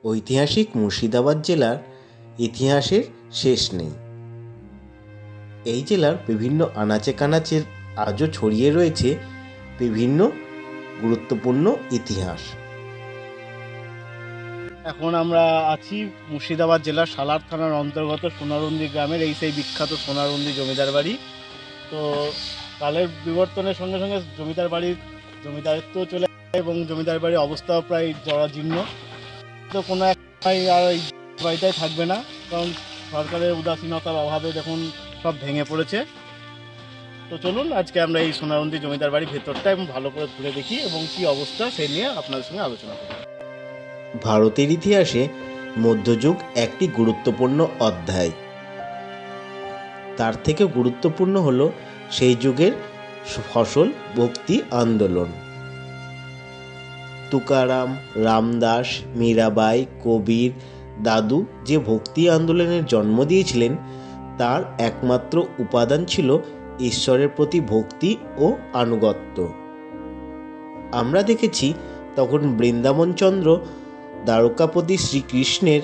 ঐতিহাসিক মুর্শিদাবাদ জেলার ইতিহাসের শেষ নেই। এই জেলার বিভিন্ন আনাচে কানাচে আজও ছড়িয়ে রয়েছে বিভিন্ন গুরুত্বপূর্ণ ইতিহাস। এখন আমরা আছি মুর্শিদাবাদ জেলার সালার থানার অন্তর্গত সোনারুন্দি গ্রামের এই সেই বিখ্যাত সোনারুন্দি জমিদার বাড়ি। তো কালের বিবর্তনের সঙ্গে সঙ্গে জমিদারিত্ব চলে এবং জমিদার বাড়ির অবস্থাও প্রায় জরাজীর্ণ। তো কোনো এক আর এই বাড়িটাই থাকবে না, কারণ সরকারের উদাসীনতার অভাবে দেখুন সব ভেঙে পড়েছে। তো চলুন আজকে আমরা এই সোনারুন্দি জমিদার বাড়ির ভেতরটা এবং ভালো করে ঘুরে দেখি এবং কী অবস্থা সেই নিয়ে আপনাদের সঙ্গে আলোচনা করি। ভারতের ইতিহাসে মধ্যযুগ একটি গুরুত্বপূর্ণ অধ্যায়। তার থেকে গুরুত্বপূর্ণ হলো সেই যুগের ফসল ভক্তি আন্দোলন। তুকারাম, রামদাস, মীরাবাই, কবির, দাদু যে ভক্তি আন্দোলনের জন্ম দিয়েছিলেন তার একমাত্র উপাদান ছিল ঈশ্বরের প্রতি ভক্তি ও আনুগত্য। আমরা দেখেছি তখন বৃন্দাবনচন্দ্র দ্বারকাপতি শ্রীকৃষ্ণের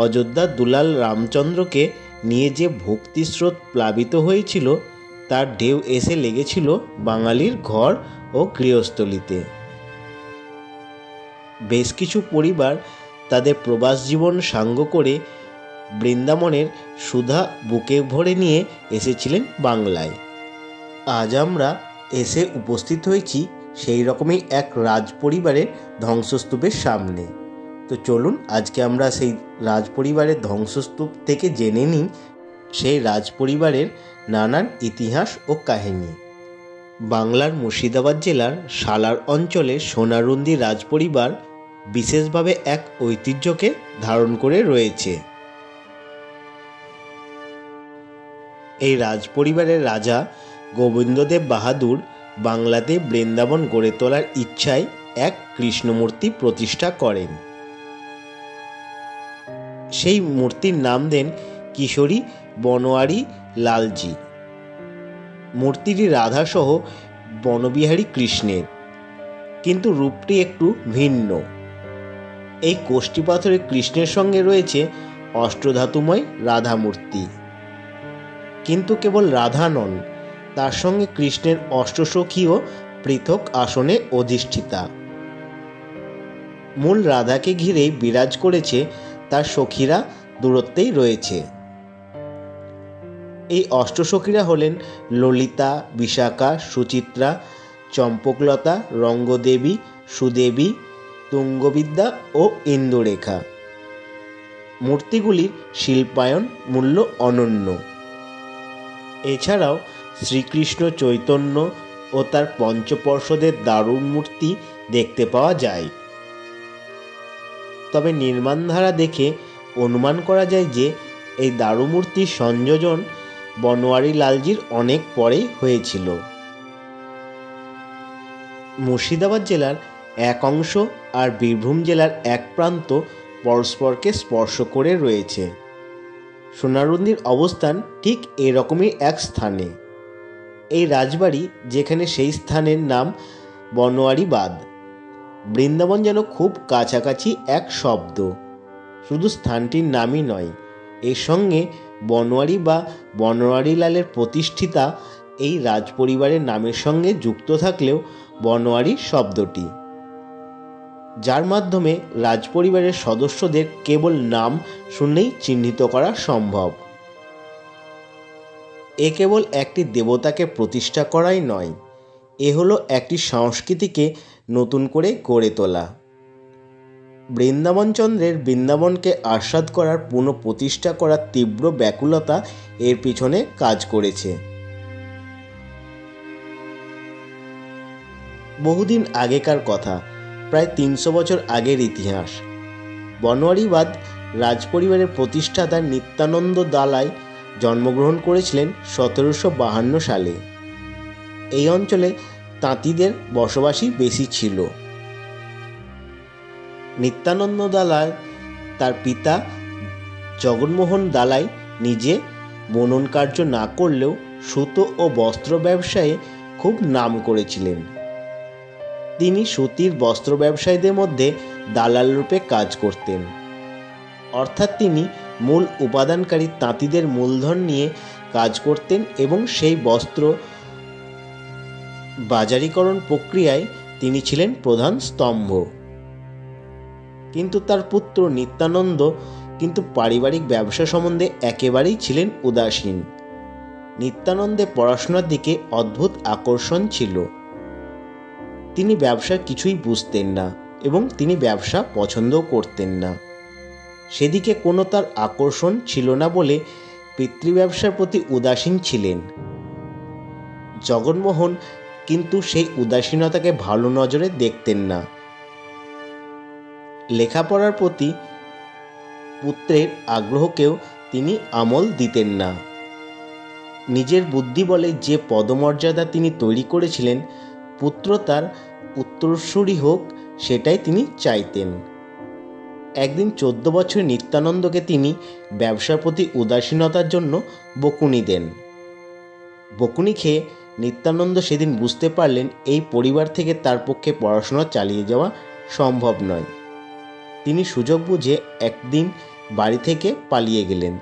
অযোধ্যা দুলাল রামচন্দ্রকে নিয়ে যে ভক্তিস্রোত প্লাবিত হয়েছিল তার ঢেউ এসে লেগেছিল বাঙালির ঘর ও গৃহস্থলিতে। বেশ কিছু পরিবার তাদের প্রবাস জীবন সাঙ্গ করে বৃন্দাবনের সুধা বুকে ভরে নিয়ে এসেছিলেন বাংলায়। আজ আমরা এসে উপস্থিত হয়েছি সেই রকমই এক রাজপরিবারের ধ্বংসস্তূপের সামনে। তো চলুন আজকে আমরা সেই রাজপরিবারের ধ্বংসস্তূপ থেকে জেনে নিই সেই রাজপরিবারের নানান ইতিহাস ও কাহিনী। বাংলার মুর্শিদাবাদ জেলার সালার অঞ্চলের সোনারুন্দি রাজপরিবার বিশেষভাবে এক ঐতিহ্যকে ধারণ করে রয়েছে। এই রাজপরিবারের রাজা গোবিন্দদেব বাহাদুর বাংলাতে বৃন্দাবন গড়ে তোলার ইচ্ছায় এক কৃষ্ণমূর্তি প্রতিষ্ঠা করেন। সেই মূর্তির নাম দেন কিশোরী বনোয়ারি লালজি। মূর্তিটি রাধাসহ বনবিহারী কৃষ্ণের, কিন্তু রূপটি একটু ভিন্ন। এই কোষ্ঠী পাথরের কৃষ্ণের সঙ্গে রয়েছে অষ্টধাতুময় রাধা মূর্তি, কিন্তু কেবল রাধা নন, তার সঙ্গে কৃষ্ণের অষ্টসখীও পৃথক আসনে অধিষ্ঠিতা। মূল রাধাকে ঘিরেই বিরাজ করেছে তার সখীরা দূরত্বেই রয়েছে। এই অষ্টসখীরা হলেন ললিতা, বিশাখা, সুচিত্রা, চম্পকলতা, রঙ্গদেবী, সুদেবী, তুঙ্গবিদ্যা ও ইন্দুরেখা। মূর্তিগুলির শিল্পায়ন মূল্য অনন্য। এছাড়াও শ্রীকৃষ্ণ চৈতন্য ও তার পঞ্চপর্ষদের দারুণ মূর্তি দেখতে পাওয়া যায়। তবে নির্মাণধারা দেখে অনুমান করা যায় যে এই দারুমূর্তির সংযোজন বনোয়ারি লালজির অনেক পরেই হয়েছিল। মুর্শিদাবাদ জেলার এক অংশ আর বীরভূম জেলার এক প্রান্ত পরস্পরকে স্পর্শ করে রয়েছে। সোনারুন্দির অবস্থান ঠিক এরকমই এক স্থানে। এই রাজবাড়ি যেখানে, সেই স্থানের নাম বনোয়ারিবাদ। বৃন্দাবন যেন খুব কাছাকাছি এক শব্দ। শুধু স্থানটির নামই নয়, এর সঙ্গে বনোয়ারি বা বনোয়ারিলালের প্রতিষ্ঠিতা এই রাজপরিবারের নামের সঙ্গে যুক্ত থাকলেও বনোয়ারি শব্দটি, যার মাধ্যমে রাজপরিবারের সদস্যদের কেবল নাম শুনেই চিহ্নিত করা সম্ভব। এ কেবল একটি দেবতাকে প্রতিষ্ঠা করাই নয়, এ হলো একটি সংস্কৃতিকে নতুন করে গড়ে তোলা। বৃন্দাবনচন্দ্রের বৃন্দাবনকে আস্বাদ করার পুনঃপ্রতিষ্ঠা করার তীব্র ব্যাকুলতা এর পিছনে কাজ করেছে। বহুদিন আগেকার কথা, প্রায় ৩০০ বছর আগের ইতিহাস। বনোয়ারিবাদ রাজপরিবারের প্রতিষ্ঠাতা নিত্যানন্দ দালাই জন্মগ্রহণ করেছিলেন ১৭৫২ সালে। এই অঞ্চলে তাঁতিদের বসবাসই বেশি ছিল। নিত্যানন্দ দালাই তার পিতা জগন্মোহন দালাই নিজে বুনন কার্য না করলেও সুতো ও বস্ত্র ব্যবসায়ে খুব নাম করেছিলেন। তিনি সুতির বস্ত্র ব্যবসায়ীদের মধ্যে দালাল রূপে কাজ করতেন। অর্থাৎ তিনি মূল উপাদানকারী তাঁতিদের মূলধন নিয়ে কাজ করতেন এবং সেই বস্ত্র বাজারীকরণ প্রক্রিয়ায় তিনি ছিলেন প্রধান স্তম্ভ। কিন্তু তার পুত্র নিত্যানন্দ কিন্তু পারিবারিক ব্যবসা সম্বন্ধে একেবারেই ছিলেন উদাসীন। নিত্যানন্দের পড়াশোনার দিকে অদ্ভুত আকর্ষণ ছিল। তিনি ব্যবসার কিছুই বুঝতেন না এবং তিনি ব্যবসা পছন্দও করতেন না। সেদিকে কোনো তার আকর্ষণ ছিল না বলে পিতৃব্যবসার প্রতি উদাসীন ছিলেন। জগনমোহন কিন্তু সেই উদাসীনতাকে ভালো নজরে দেখতেন না। লেখাপড়ার প্রতি পুত্রের আগ্রহকেও তিনি আমল দিতেন না। নিজের বুদ্ধি বলে যে পদমর্যাদা তিনি তৈরি করেছিলেন, পুত্র তার উত্তরসূরি হোক সেটাই তিনি চাইতেন। একদিন 14 বছরের নিত্যানন্দকে তিনি ব্যবসার প্রতি উদাসীনতার জন্য বকুনি দেন। বকুনি খেয়ে নিত্যানন্দ সেদিন বুঝতে পারলেন এই পরিবার থেকে তার পক্ষে পড়াশোনা চালিয়ে যাওয়া সম্ভব নয়। তিনি সুযোগ বুঝে একদিন বাড়ি থেকে পালিয়ে গেলেন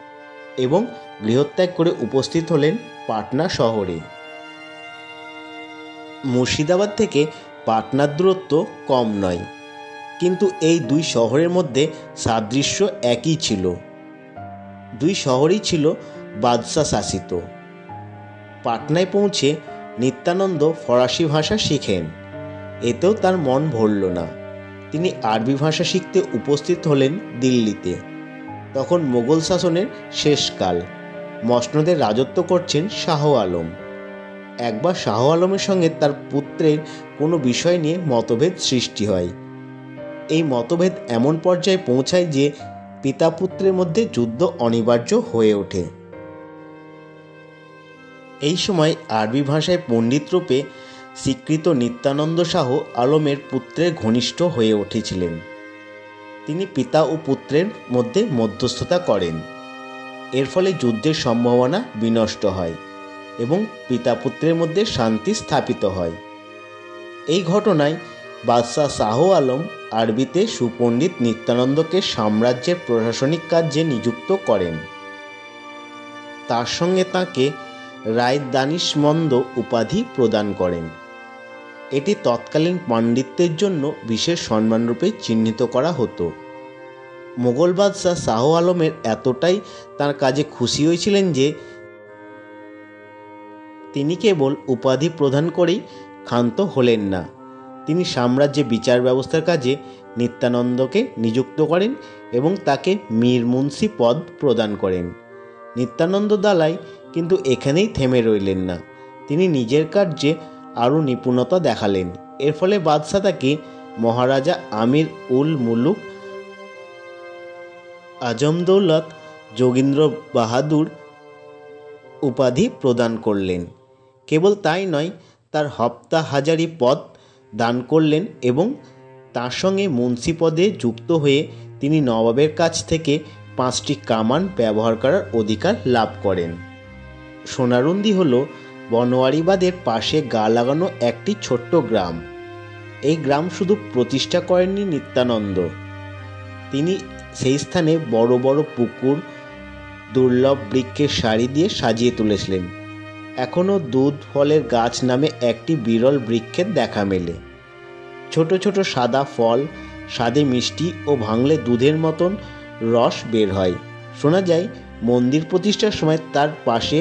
এবং গৃহত্যাগ করে উপস্থিত হলেন পাটনা শহরে। মুর্শিদাবাদ থেকে পাটনার দূরত্ব কম নয়, কিন্তু এই দুই শহরের মধ্যে সাদৃশ্য একই ছিল। দুই শহরই ছিল বাদশাহ শাসিত। পাটনায় পৌঁছে নিত্যানন্দ ফরাসি ভাষা শিখেন। এতেও তার মন ভরল না। তিনি আরবি ভাষা শিখতে উপস্থিত হলেন দিল্লিতে। তখন মোগল শাসনের শেষকাল। মসনদে রাজত্ব করছেন শাহ আলম। একবার শাহ আলমের সঙ্গে তার পুত্রের কোনো বিষয় নিয়ে মতভেদ সৃষ্টি হয়। এই মতভেদ এমন পর্যায়ে পৌঁছায় যে পিতা পুত্রের মধ্যে যুদ্ধ অনিবার্য হয়ে ওঠে। এই সময় আরবি ভাষায় পণ্ডিত রূপে স্বীকৃত নিত্যানন্দ শাহ আলমের পুত্রের ঘনিষ্ঠ হয়ে উঠেছিলেন। তিনি পিতা ও পুত্রের মধ্যে মধ্যস্থতা করেন। এর ফলে যুদ্ধের সম্ভাবনা বিনষ্ট হয় এবং পিতা পুত্রের মধ্যে শান্তি স্থাপিত হয়। এই ঘটনায় বাদশাহ শাহ আলম আরবিতে সুপণ্ডিত নিত্যানন্দকে সাম্রাজ্যের প্রশাসনিক কার্যে নিযুক্ত করেন। তার সঙ্গে তাঁকে রায় দানিশমন্দ উপাধি প্রদান করেন। এটি তৎকালীন পাণ্ডিত্যের জন্য বিশেষ সম্মানরূপে চিহ্নিত করা হতো। মোগল বাদশাহ শাহ আলমের এতটাই তার কাজে খুশি হয়েছিলেন যে তিনি কেবল উপাধি প্রদান করেই ক্ষান্ত হলেন না, তিনি সাম্রাজ্যে বিচার ব্যবস্থার কাজে নিত্যানন্দকে নিযুক্ত করেন এবং তাকে মীর মুন্সি পদ প্রদান করেন। নিত্যানন্দ দালাই কিন্তু এখানেই থেমে রইলেন না। তিনি নিজের কার্যে আরও নিপুণতা দেখালেন। এর ফলে বাদশাহ তাকে মহারাজা আমির উল মুলুক আজমদৌলত যোগীন্দ্র বাহাদুর উপাধি প্রদান করলেন। কেবল তাই নয়, তার হপ্তা হাজারি পদ দান করলেন এবং তার সঙ্গে মুন্সি পদে যুক্ত হয়ে তিনি নবাবের কাছ থেকে 5টি কামান ব্যবহার করার অধিকার লাভ করেন। সোনারুন্দি হল বনোয়ারিবাদের পাশে গা লাগানো একটি ছোট্ট গ্রাম। এই গ্রাম শুধু প্রতিষ্ঠা করেননি নিত্যানন্দ, তিনি সেই স্থানে বড় বড় পুকুর, দুর্লভ বৃক্ষের সারি দিয়ে সাজিয়ে তুলেছিলেন। এখনও দুধ ফলের গাছ নামে একটি বিরল বৃক্ষের দেখা মেলে। ছোট ছোট সাদা ফল, স্বাদে মিষ্টি ও ভাঙলে দুধের মতন রস বের হয়। শোনা যায় মন্দির প্রতিষ্ঠার সময় তার পাশে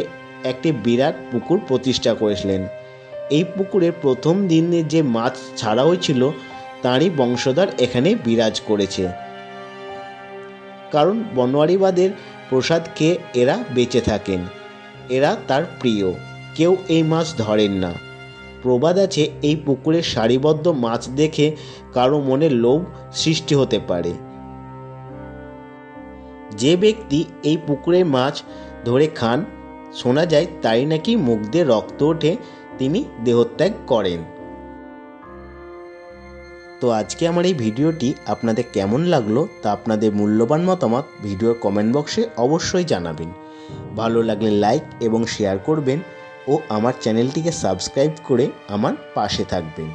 একটি বিরাট পুকুর প্রতিষ্ঠা করেছিলেন। এই পুকুরে প্রথম দিনে যে মাছ ছাড়া হয়েছিল তারই বংশধর এখানে বিরাজ করেছে, কারণ বনোয়ারিবাদের প্রসাদ খেয়ে এরা বেঁচে থাকেন। এরা তার প্রিয়। কেউ এই মাছ ধরেন না। প্রবাদ আছে, এই পুকুরে সারিবদ্ধ মাছ দেখে কারো মনে লোভ সৃষ্টি হতে পারে। যে ব্যক্তি এই পুকুরে মাছ ধরে খান, শোনা যায় তাই নাকি মুখ দিয়ে রক্ত ওঠে, তিনি দেহত্যাগ করেন। তো আজকে আমার এই ভিডিওটি আপনাদের কেমন লাগলো তা আপনাদের মূল্যবান মতামত ভিডিওর কমেন্ট বক্সে অবশ্যই জানাবেন। ভালো লাগলে লাইক এবং শেয়ার করবেন ও আমার চ্যানেলটিকে সাবস্ক্রাইব করে আমার পাশে থাকবেন।